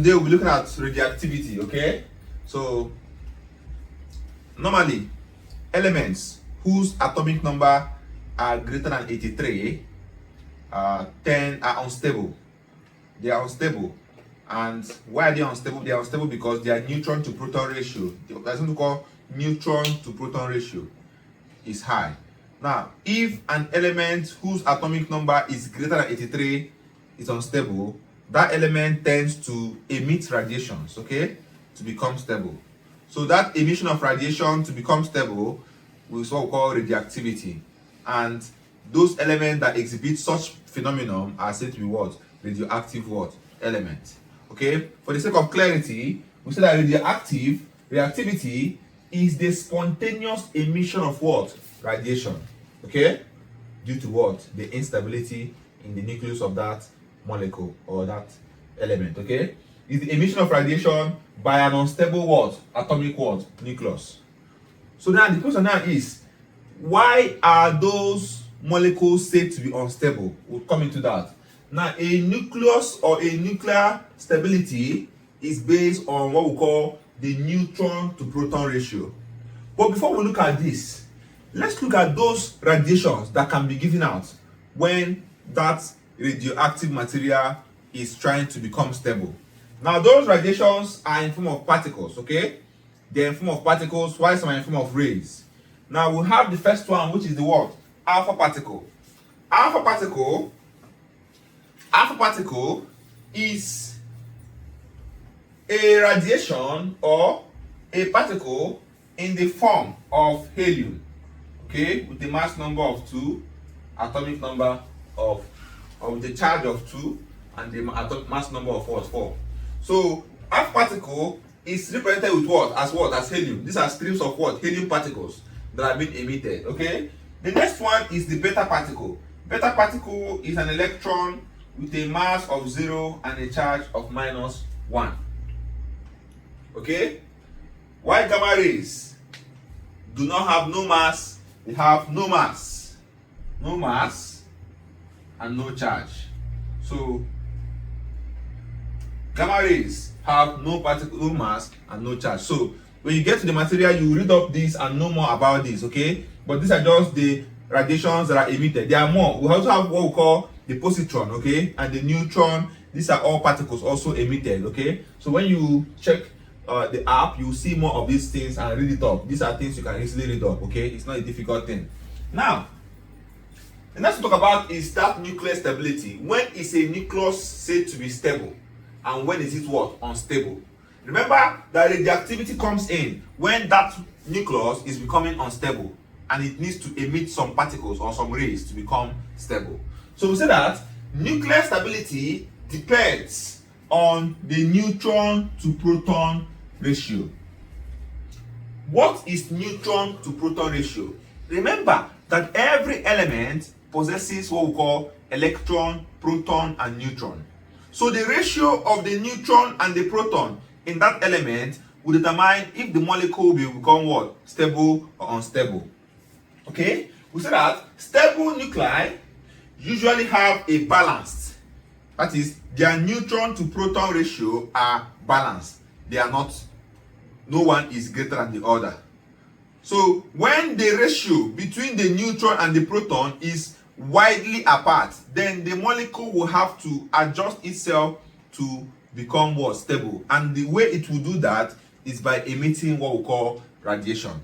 today we'll be looking at radioactivity, okay? So normally elements whose atomic number are greater than 83 are unstable. They are unstable. And why are they unstable? They are unstable because their neutron to proton ratio, that's what we call neutron to proton ratio, is high. Now, if an element whose atomic number is greater than 83 is unstable, that element tends to emit radiations, okay, to become stable. So that emission of radiation to become stable is what we call radioactivity. And those elements that exhibit such phenomenon are said to be what? Radioactive what? Element. Okay? For the sake of clarity, we say that reactivity is the spontaneous emission of what? Radiation. Okay? Due to what? The instability in the nucleus of that molecule or that element. Okay? It's the emission of radiation by an unstable what? Atomic what? Nucleus. So now the question now is, why are those molecules said to be unstable? We'll come into that. Now, a nucleus or a nuclear stability is based on what we call the neutron to proton ratio. But before we look at this, let's look at those radiations that can be given out when that radioactive material is trying to become stable. Now, those radiations are in form of particles, okay? They're in form of particles, while some are in form of rays. Now, we have the first one, which is the what? Alpha particle. Alpha particle is a radiation or a particle in the form of helium, okay, with a mass number of 2, atomic number of the charge of 2, and the mass number of 4. So alpha particle is represented with what? As helium. These are streams of what? Helium particles that are being emitted. Okay. The next one is the beta particle. Beta particle is an electron with a mass of 0 and a charge of -1. Okay. While gamma rays do not have no mass, they have no mass and no charge. So gamma rays have no mass and no charge. So when you get to the material, you read up this and know more about this, okay? But these are just the radiations that are emitted. There are more. We also have what we call the positron, okay, and the neutron. These are all particles also emitted, okay? So when you check the app, you see more of these things and read it up. These are things you can easily read up, okay? It's not a difficult thing. Now, the next to talk about is that nuclear stability. When is a nucleus said to be stable, and when is it what? Unstable. Remember that radioactivity comes in when that nucleus is becoming unstable and it needs to emit some particles or some rays to become stable. So we say that nuclear stability depends on the neutron to proton ratio. What is neutron to proton ratio? Remember that every element possesses what we call electron, proton, and neutron. So the ratio of the neutron and the proton in that element will determine if the molecule will become what? Stable or unstable. Okay? We say that stable nuclei usually have a balanced, that is, their neutron to proton ratio are balanced. They are not, no one is greater than the other. So when the ratio between the neutron and the proton is widely apart, then the molecule will have to adjust itself to become what? Stable. And the way it will do that is by emitting what we call radiation.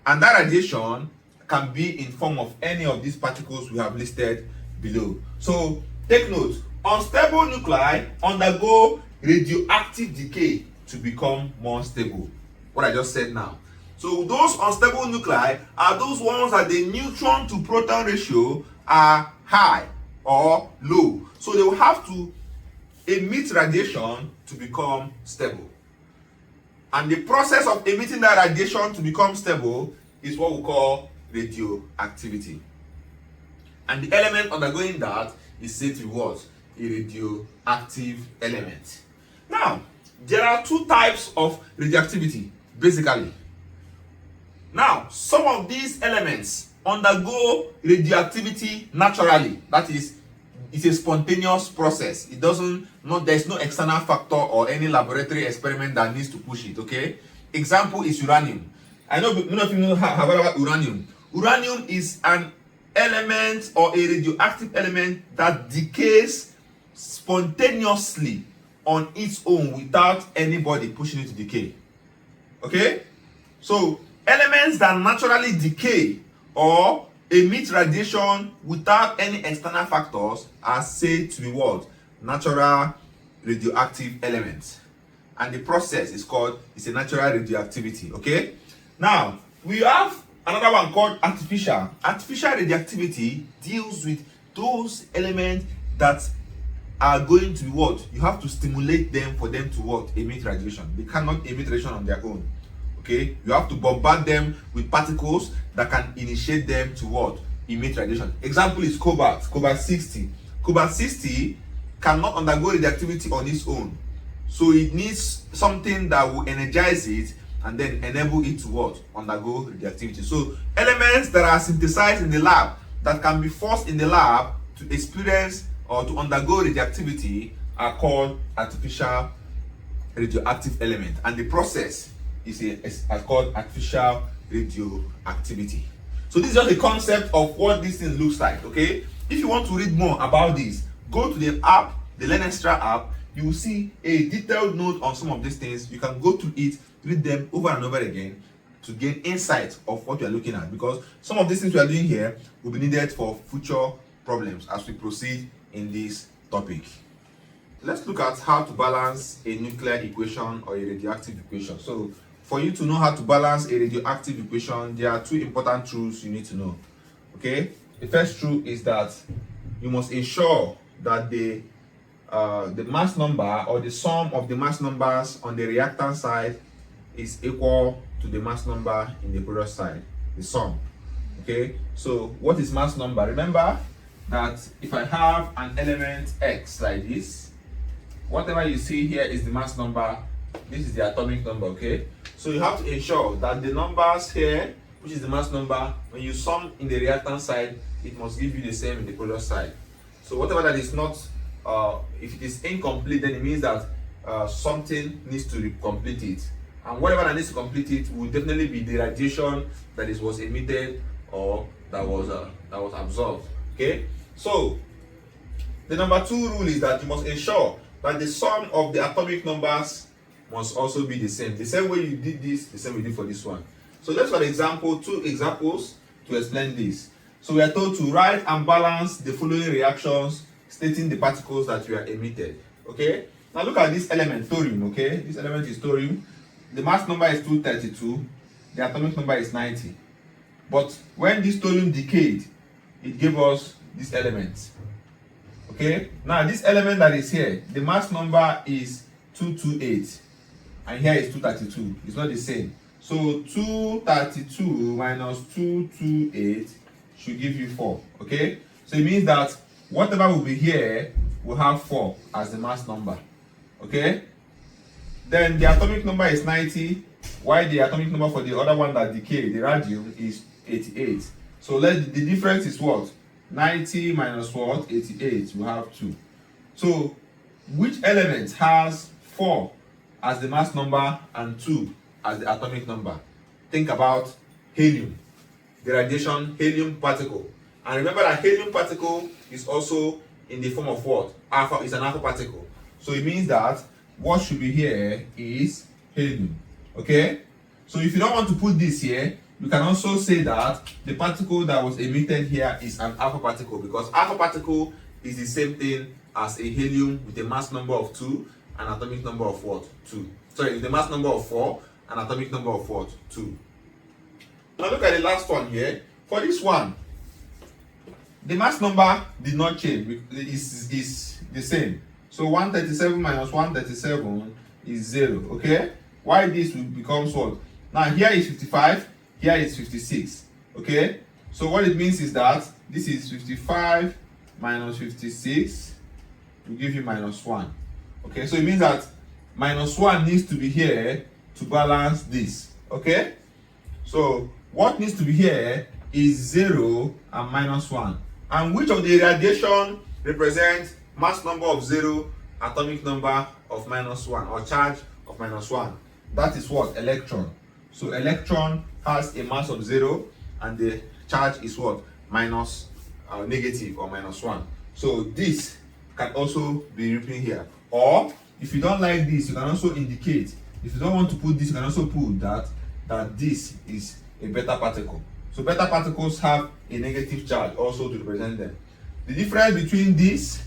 And that radiation can be in form of any of these particles we have listed below. So take note, unstable nuclei undergo radioactive decay to become more stable. What I just said now. So those unstable nuclei are those ones that the neutron to proton ratio are high or low. So they will have to emit radiation to become stable. And the process of emitting that radiation to become stable is what we call radioactivity. And the element undergoing that is said to be what? A radioactive element. Now, there are two types of radioactivity, basically. Now, some of these elements undergo radioactivity naturally. That is, it's a spontaneous process. It doesn't, there's no external factor or any laboratory experiment that needs to push it, okay? Example is uranium. I know many of you know have heard about uranium. Uranium is an element or a radioactive element that decays spontaneously on its own without anybody pushing it to decay. Okay? So elements that naturally decay or emit radiation without any external factors are said to be what? Natural radioactive elements. And the process is called, it's a natural radioactivity. Okay? Now, we have another one called artificial. Artificial radioactivity deals with those elements that are going to be what? You have to stimulate them for them to what? Emit radiation. They cannot emit radiation on their own. Okay? You have to bombard them with particles that can initiate them to what? Emit radiation. Example is cobalt, cobalt-60. Cobalt-60 cannot undergo radioactivity on its own. So it needs something that will energize it and then enable it to what? Undergo radioactivity. So elements that are synthesized in the lab that can be forced in the lab to experience or to undergo radioactivity are called artificial radioactive element. And the process is called artificial radioactivity. So this is just a concept of what this thing looks like, okay? If you want to read more about this, go to the app, the Learn Extra app. You will see a detailed note on some of these things. You can go through it, read them over and over again to gain insight of what you are looking at, because some of these things we are doing here will be needed for future problems as we proceed in this topic. Let's look at how to balance a nuclear equation or a radioactive equation. So for you to know how to balance a radioactive equation, there are two important truths you need to know. Okay, the first truth is that you must ensure that the mass number or the sum of the mass numbers on the reactant side is equal to the mass number in the product side, the sum. Okay, so what is mass number? Remember that if I have an element X like this, whatever you see here is the mass number, this is the atomic number, okay? So you have to ensure that the numbers here, which is the mass number, when you sum in the reactant side, it must give you the same in the product side. So whatever that is not, if it is incomplete, then it means that something needs to complete it. And whatever that needs to complete it will definitely be the radiation that was emitted or that was absorbed, okay? So the number 2 rule is that you must ensure that the sum of the atomic numbers must also be the same. The same way you did this, the same way you did for this one. So let's for example, 2 examples to explain this. So we are told to write and balance the following reactions stating the particles that were emitted. Okay? Now look at this element, thorium, okay? This element is thorium. The mass number is 232. The atomic number is 90. But when this thorium decayed, it gave us this element. Okay, now this element that is here, the mass number is 228 and here is 232. It's not the same. So 232 minus 228 should give you 4. Okay, so it means that whatever will be here will have 4 as the mass number. Okay, then the atomic number is 90, while the atomic number for the other one that decayed, the radium, is 88. So the difference is what? 90 minus what? 88. We have 2. So which element has 4 as the mass number and 2 as the atomic number? Think about helium, the radiation helium particle. And remember that helium particle is also in the form of what? Alpha. It's an alpha particle. So it means that what should be here is helium. Okay? So if you don't want to put this here, you can also say that the particle that was emitted here is an alpha particle, because alpha particle is the same thing as a helium with a mass number of 2 and atomic number of what? 2. Sorry, with a mass number of 4 and atomic number of what? 2. Now look at the last one here. For this one, the mass number did not change. It's the same. So 137 minus 137 is 0. Okay? Why this will becomes what? Now here is 55. Here is 56. Okay, so what it means is that this is 55 minus 56 will give you minus 1. Okay, so it means that minus 1 needs to be here to balance this. Okay, so what needs to be here is 0 and minus 1. And which of the radiation represent mass number of 0, atomic number of -1, or charge of -1. That is what? Electron. So electron has a mass of 0 and the charge is what? Negative or -1. So this can also be written here. Or if you don't like this, you can also indicate. If you don't want to put this, you can also put that this is a beta particle. So beta particles have a negative charge also to represent them. The difference between this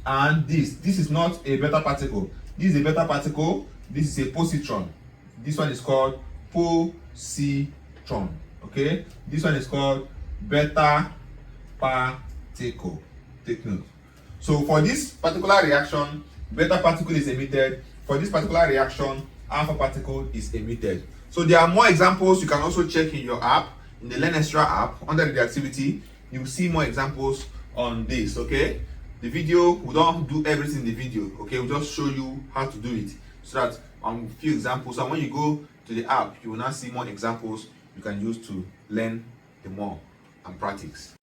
and this is not a beta particle. This is a beta particle. This is a positron. This one is called positron. Okay, this one is called beta particle. Take note. So for this particular reaction, beta particle is emitted. For this particular reaction, alpha particle is emitted. So there are more examples you can also check in your app, in the Learn Extra app under Radioactivity. You will see more examples on this. Okay, the video, we don't do everything in the video. Okay, we'll just show you how to do it, so that a few examples, and when you go to the app, you will now see more examples you can use to learn the more and practice.